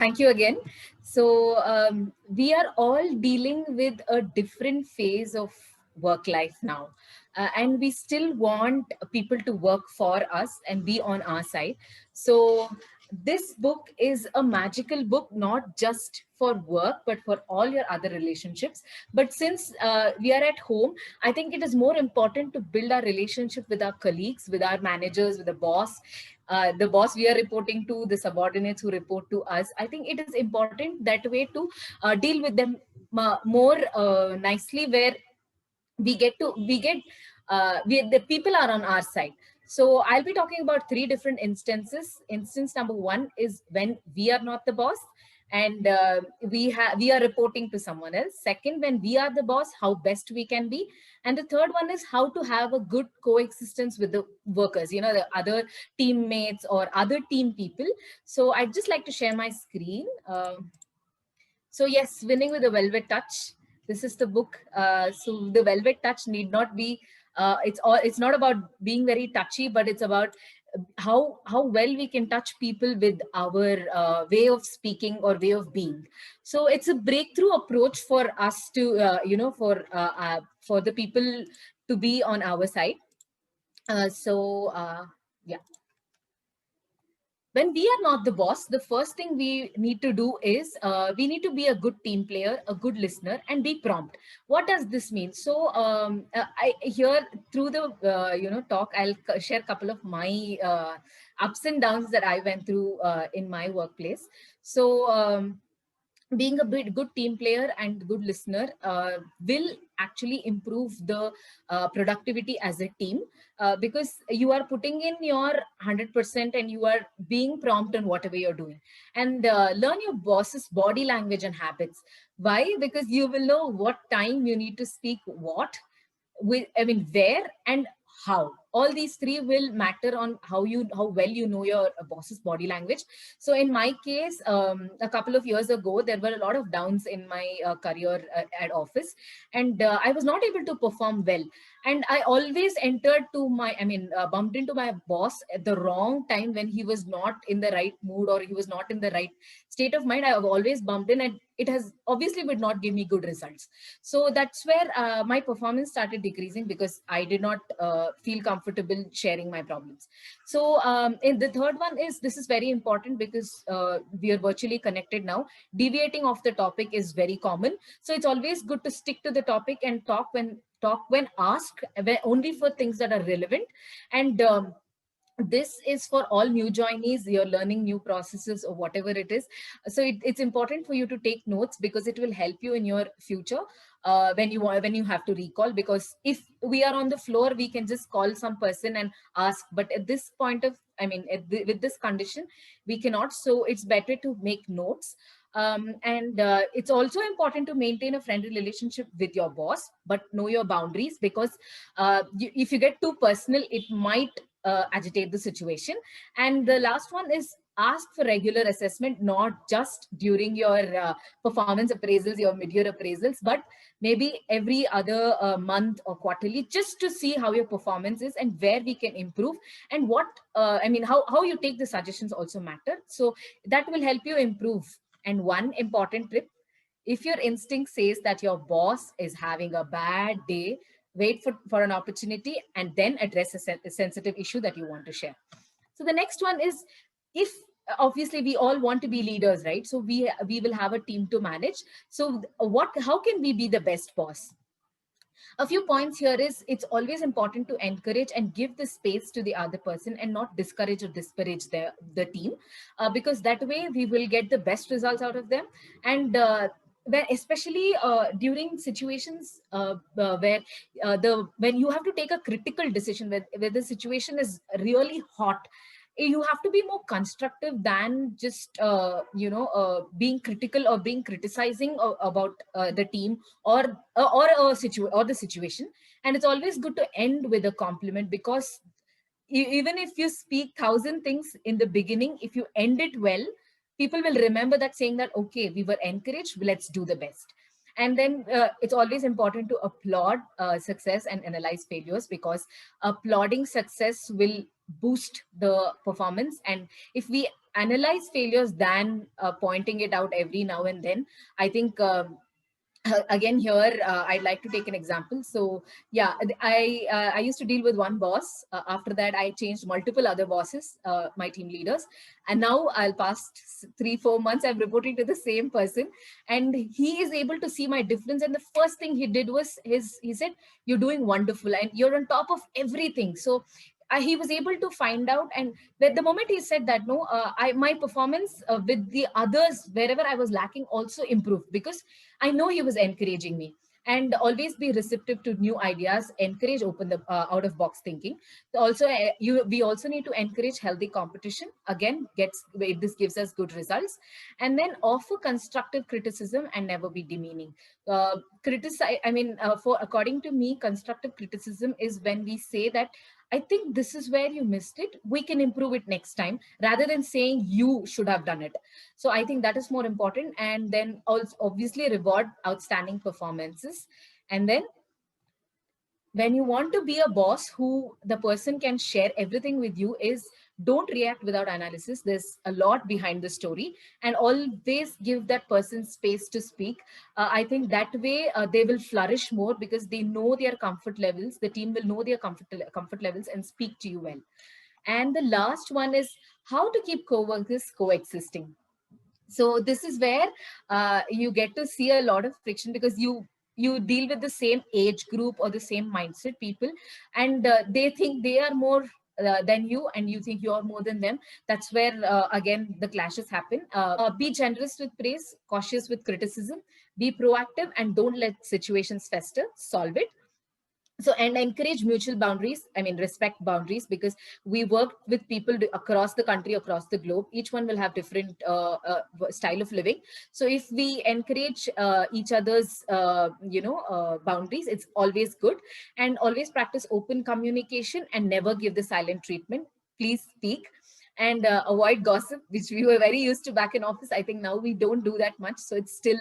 Thank you again. So we are all dealing with a different phase of work life now. And we still want people to work for us and be on our side. So this book is a magical book, not just for work, but for all your other relationships. But since we are at home, I think it is more important to build our relationship with our colleagues, with our managers, with the boss we are reporting to, the subordinates who report to us. I think it is important that way to deal with them more nicely, where the people are on our side. So I'll be talking about three different instances. Instance number one is when we are not the boss, and we are reporting to someone else. Second, when we are the boss, how best we can be. And the third one is how to have a good coexistence with the workers, the other teammates or other team people. So I'd just like to share my screen. So yes, Winning with a Velvet Touch. This is the book. So the Velvet Touch need not be. It's not about being very touchy, but it's about how well we can touch people with our way of speaking or way of being. So it's a breakthrough approach for us to for the people to be on our side. Yeah. When we are not the boss, the first thing we need to do is we need to be a good team player, a good listener, and be prompt. What does this mean? So I here through the talk, I'll share a couple of my ups and downs that I went through in my workplace. So being a bit good team player and good listener will actually improve the productivity as a team, because you are putting in your 100% and you are being prompt in whatever you're doing. And learn your boss's body language and habits. Why? Because you will know what time you need to speak what, where and how. All these three will matter on how well you know your boss's body language. So in my case, a couple of years ago, there were a lot of downs in my career at office, and I was not able to perform well. And I always bumped into my boss at the wrong time, when he was not in the right mood or he was not in the right state of mind. I have always bumped in, and it has obviously would not give me good results. So that's where my performance started decreasing, because I did not feel comfortable sharing my problems. So and the third one is, this is very important, because we are virtually connected now. Deviating off the topic is very common. So it's always good to stick to the topic and talk when asked, only for things that are relevant. And this is for all new joinees. You're learning new processes or whatever it is. So it's important for you to take notes, because it will help you in your future when you have to recall. Because if we are on the floor, we can just call some person and ask, but at this point of with this condition, we cannot. So it's better to make notes. And it's also important to maintain a friendly relationship with your boss, but know your boundaries, because if you get too personal, it might agitate the situation. And the last one is, ask for regular assessment, not just during your performance appraisals, your mid-year appraisals, but maybe every other month or quarterly, just to see how your performance is and where we can improve. And how you take the suggestions also matter. So that will help you improve. And one important tip: if your instinct says that your boss is having a bad day, wait for an opportunity and then address a sensitive issue that you want to share. So the next one is, if obviously we all want to be leaders, right? So we will have a team to manage. So how can we be the best boss? A few points here is, it's always important to encourage and give the space to the other person, and not discourage or disparage the team, because that way we will get the best results out of them. And especially during situations when you have to take a critical decision, where the situation is really hot, you have to be more constructive than just being critical or being criticizing about the team, or the situation. And it's always good to end with a compliment, because even if you speak 1,000 things in the beginning, if you end it well, people will remember that, saying that, okay, we were encouraged, let's do the best. And then it's always important to applaud success and analyze failures, because applauding success will boost the performance. And if we analyze failures than pointing it out every now and then. I think again here I'd like to take an example. So yeah, I used to deal with one boss. After that I changed multiple other bosses, my team leaders, and now I'll past 3-4 months I'm reporting to the same person, and he is able to see my difference. And the first thing he did was he said, "You're doing wonderful and you're on top of everything." So he was able to find out, and the moment he said that, no, my performance with the others wherever I was lacking also improved, because I know he was encouraging me. And always be receptive to new ideas, encourage open the out of box thinking. Also, we also need to encourage healthy competition. Again, this gives us good results. And then offer constructive criticism and never be demeaning. Criticize. I mean, for according to me, constructive criticism is when we say that, I think this is where you missed it. We can improve it next time, rather than saying you should have done it. So I think that is more important. And then also obviously reward outstanding performances. And then when you want to be a boss who the person can share everything with you, is don't react without analysis. There's a lot behind the story, and always give that person space to speak. I think that way they will flourish more, because they know their comfort levels. The team will know their comfort levels and speak to you well. And the last one is how to keep co-workers coexisting. So this is where you get to see a lot of friction, because you deal with the same age group or the same mindset people, and they think they are more than you, and you think you are more than them. That's where again the clashes happen. Be generous with praise, cautious with criticism, be proactive, and don't let situations fester. Solve it. So, and encourage mutual boundaries. I mean, respect boundaries, because we work with people across the country, across the globe. Each one will have different style of living. So if we encourage each other's boundaries, it's always good. And always practice open communication and never give the silent treatment. Please speak. And avoid gossip, which we were very used to back in office. I think now we don't do that much, so it's still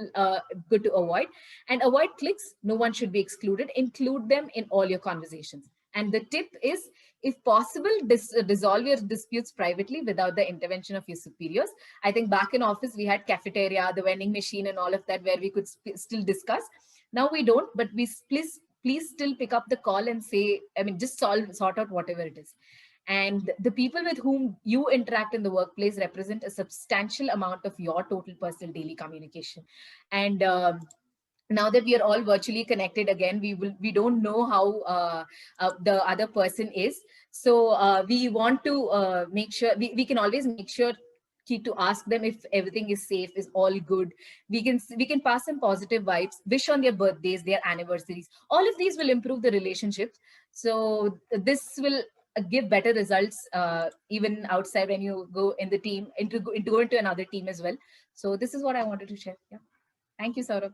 good to avoid. And avoid cliques. No one should be excluded. Include them in all your conversations. And the tip is, if possible, dissolve your disputes privately without the intervention of your superiors. I think back in office, we had cafeteria, the vending machine and all of that, where we could still discuss. Now we don't, but please still pick up the call and say, I mean, just sort out whatever it is. And the people with whom you interact in the workplace represent a substantial amount of your total personal daily communication. And now that we are all virtually connected again, we don't know how the other person is. So we want to make sure we can always make sure to ask them if everything is safe, is all good. We can pass some positive vibes, wish on their birthdays, their anniversaries. All of these will improve the relationships. So this will give better results even outside, when you go in the team, go into another team as well. So this is what I wanted to share. Yeah. Thank you, Saurabh.